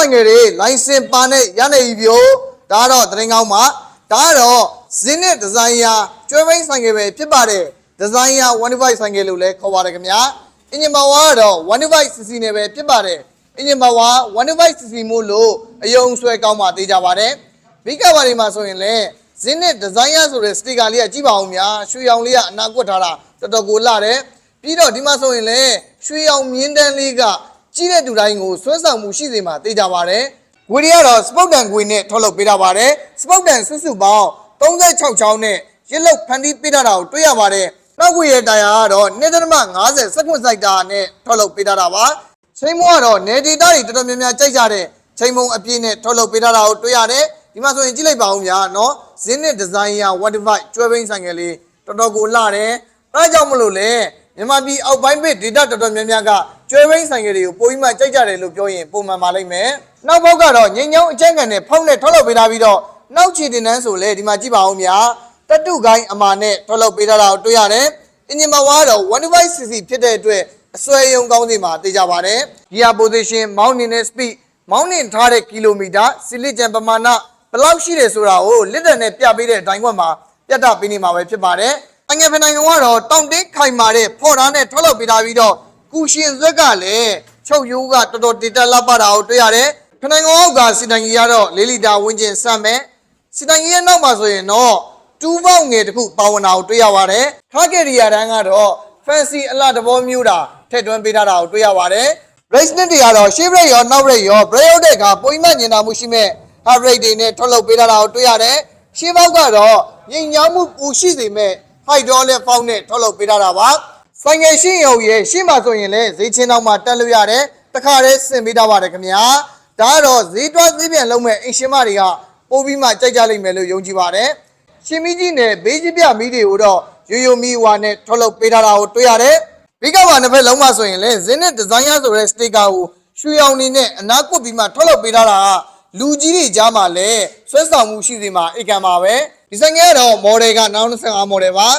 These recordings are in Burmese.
ဆိုင်ကလေးလိုင်စင်ပါနဲ့ရနေပြီဒါတော့တရင်ကောင်းမှာဒါတော့ဇင်းနဲ့ဒီဇိုင်ယာကျွဲဘိန်းဆိုင်ကပဲဖြစ်ပါတယ်ဒီဇိုင်ယာ125ဆိုင်ကလို့လည်းခေါ်ပါတယ်ခင်ဗျာအင်ဂျင်ပါဝါကတော့125cc နဲ့ပဲဖြစ်ပါတယ်အင်ဂျင်ပါဝါ125cc မို့လို့အယုံဆွဲကောင်းမှသိကြပါတယ်ဘိကဘာတွေမှာဆိုရင်လည်းဇင်းနဲ့ဒီဇိုင်ယာဆိုတဲ့စတစ်ကာလေးကကြည့်ပါဦးများရွှေရောင်လေးကအနာကွက်ထားတာတော်တော်ကိုလှတယ်ပြီးတော့ဒီမှာဆိုရင်လည်းရွှေရောင်မြင်းတန်းလေးကကြီးတဲ့သူတိုင်းကိုဆွဲဆောင်မှုရှိစေမှာသိကြပါတယ်ငွေတွေကတော့စပုတ်တန်ငွေနဲ့ထုတ်လုပ်ပေးတာပါတယ်စပုတ်တန်စုစုပေါင်း36ချောင်းနဲ့ရစ်လောက်ဖန်တီးပေးတာကိုတွေ့ရပါတယ်နောက်ခွေရဲ့တိုင်ယာကတော့2.50စက္ကွန်စိုက်တာနဲ့ထုတ်လုပ်ပေးတာပါချိန်မုံကတော့နေဒေတာတွေတော်တော်များများကြိုက်ကြတဲ့ချိန်မုံအပြည့်နဲ့ထုတ်လုပ်ပေးတာကိုတွေ့ရတယ်ဒီမှာဆိုရင်ကြည့်လိုက်ပါဦးများနော်ဇင်းနဲ့ဒီဇိုင်ယာ125ကျွဲဘိန်းဆိုင်ကလေးတော်တော်ကိုလှတယ်အဲဒါကြောင့်မလို့လေမြန်မာပြည်အောက်ပိုင်းပြည်ဒေတာတော်တော်များများကကျွဲဘိန်းဆိုင်ကလေးကိုပိုပြီးမှကြိုက်ကြတယ်လို့ပြောရင်ပုံမှန်ပါလိမ့်မယ်နောက်ဘောက်ကတော့ငိမ့်ညောင်းအကျန်းကန်နဲ့ဖောက်နဲ့ထုတ်လုပ်ပေးထားပြီးတော့နောက်ခြေတင်နှန်းဆိုလေဒီမှာကြည့်ပါဦးများတတုကိုင်းအမာနဲ့ထုတ်လုပ်ပေးထားတာကိုတွေ့ရတယ်အင်ဂျင်ပါဝါတော့125cc ဖြစ်တဲ့အတွက်အစွဲယုံကောင်းစီမှာသိကြပါတယ် gear position မောင်းနေတဲ့ speed မောင်းနှင်ထားတဲ့ကီလိုမီတာစီလစ်ကြံပမာဏဘယ်လောက်ရှိတယ်ဆိုတာကိုလစ်တန်နဲ့ပြပေးတဲ့အတိုင်းကွက်မှာပြတ်တာပေးနေမှာပဲဖြစ်ပါတယ်အငယ်ဖနိုင်ငံကတော့တောင်တင်းခိုင်မာတဲ့ဖော်သားနဲ့ထုတ်လုပ်ပေးထားပြီးတော့ကူရှင်ဇက်ကလည်းချုပ်ရိုးကတော်တော်တေတက်လာပါတာကိုတွေ့ရတယ်ဖနိုင်ငံအောက်ကစီတန်ကြီးကတော့4လီတာဝန်းကျင်စမ်းမယ်စီတန်ကြီးရဲ့နောက်မှာဆိုရင်တော့တူးပေါက်ငယ်တစ်ခုပါဝင်တာကိုတွေ့ရပါတယ်ခါကယ်ရီယာတန်းကတော့ fancy အလှတဘောမျိုးတာထည့်သွင်းပေးထားတာကိုတွေ့ရပါတယ် race net တွေကတော့ရှေ့ဘရိတ်ရောနောက်ဘရိတ်ရော brake ရောက်တဲ့အခါပုံမှန်ညင်တာမှုရှိမဲ့ hard brake တွေနဲ့ထုတ်လုပ်ပေးထားတာကိုတွေ့ရတယ်ရှေ့ဘောက်ကတော့ညင်ညောင်းမှုပူရှိစေမဲ့ hydraulic valve နဲ့ထုတ်လုပ်ပေးထားတာပါဆိုင်ငယ်ရှင်းရုံရဲ့ရှေ့မှာဆိုရင်လည်းဈေးချင်းနောက်မှာတက်လို့ရတယ်တခါတည်းဆင်ပေးထားပါတယ်ခင်ဗျာဒါကတော့ဈေးတွားဈေးပြန်လုံးမဲ့အင်ရှင်မတွေကပို့ပြီးမှကြိုက်ကြလိမ့်မယ်လို့ယုံကြည်ပါတယ်ရှင်မီကြီးနဲ့ဘေးကြီးပြမီးတွေကိုတော့ရိုးရိုးမီးဝါနဲ့ထုတ်လုပ်ပေးထားတာကိုတွေ့ရတယ်ဘိကဝါနှစ်ဖက်လုံးမှာဆိုရင်လည်းဇင်းနဲ့ဒီဇိုင်ယာဆိုတဲ့စတစ်ကာကိုရွှေရောင်နေနဲ့အနာကွတ်ပြီးမှထုတ်လုပ်ပေးထားတာကလူကြီးတွေကြားမှာလည်းဆွဲဆောင်မှုရှိစေမှာအိတ်ခံပါပဲဒီဆိုင်ငယ်ကတော့ model က2025 model ပါ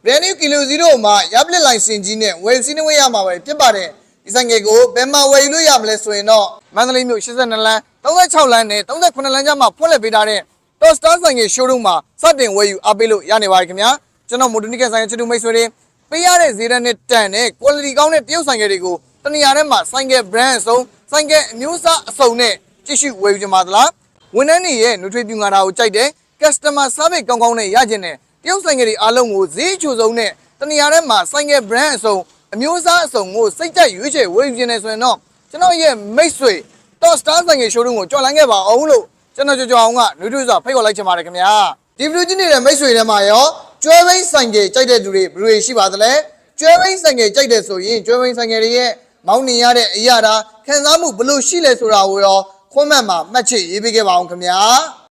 brand new kilo 0မှာရပ်ပလစ်လိုင်စင်ကြီးနဲ့ဝယ်စီးနှဝေးရမှာပဲဖြစ်ပါတယ်ဒီဆိုင်ငယ်ကိုဘယ်မှာဝယ်ယူလို့ရမလဲဆိုရင်တော့မန္တလေးမြို့82လမ်း36လမ်းနဲ့38လမ်းကြားမှာဖွင့်လှစ်ပေးထားတဲ့ Top Star ဆိုင်ငယ် showroom မှာစတင်ဝယ်ယူအားပေးလို့ရနေပါတယ်ခင်ဗျာကျွန်တော်မိုဒနီကဆိုင်ငယ်ချစ်သူမိတ်ဆွေတွေပေးရတဲ့ဈေးတန်းနဲ့တန်တဲ့ quality ကောင်းတဲ့တရုတ်ဆိုင်ငယ်တွေကိုတနေရာထဲမှာဆိုင်ငယ် brand အစုံဆိုင်ငယ်အမျိုးအစားအစုံနဲ့ကြည့်ရှုဝယ်ယူကြပါသလားဝန်ထမ်းတွေရဲ့နှွေးထွေးပြငါတာကိုကြိုက်တယ် customer service ကောင်းကောင်းနဲ့ရကျင်တယ်တရုတ်ဆိုင်ငယ်တွေအားလုံးကိုဈေးအချိုဆုံးနဲ့တနေရာထဲမှာဆိုင်ငယ် brand အစုံအမျိုးအစားအစုံကိုစိတ်ကြိုက်ရွေးချယ်ဝယ်ယူခြင်းနဲ့ဆိုရင်တော့ကျွန်တော်ရဲ့မိတ်ဆွေ Top Star ဆိုင်ငယ် showroom ကိုကြော်လန်းခဲ့ပါအောင်လို့ကျွန်တော်ကြော်အောင်ကနှွေးထွေးစွာဖိတ်ခေါ်လိုက်ချင်ပါတယ်ခင်ဗျာဒီဗီဒီယိုကြည့်နေတဲ့မိတ်ဆွေတွေမှာရောကျွဲဘိန်းဆိုင်ငယ်ကြိုက်တဲ့သူတွေဘယ်လိုရှိပါသလဲကျွဲဘိန်းဆိုင်ငယ်ကြိုက်တဲ့ဆိုရင်ကျွဲဘိန်းဆိုင်ငယ်တွေရဲ့မောင်းနေရတဲ့အရာတာခံစားမှုဘယ်လိုရှိလဲဆိုတာကိုရောခွန်းမှတ်မှာမှတ်ချက်ရေးပေးခဲ့ပါအောင်ခင်ဗျာ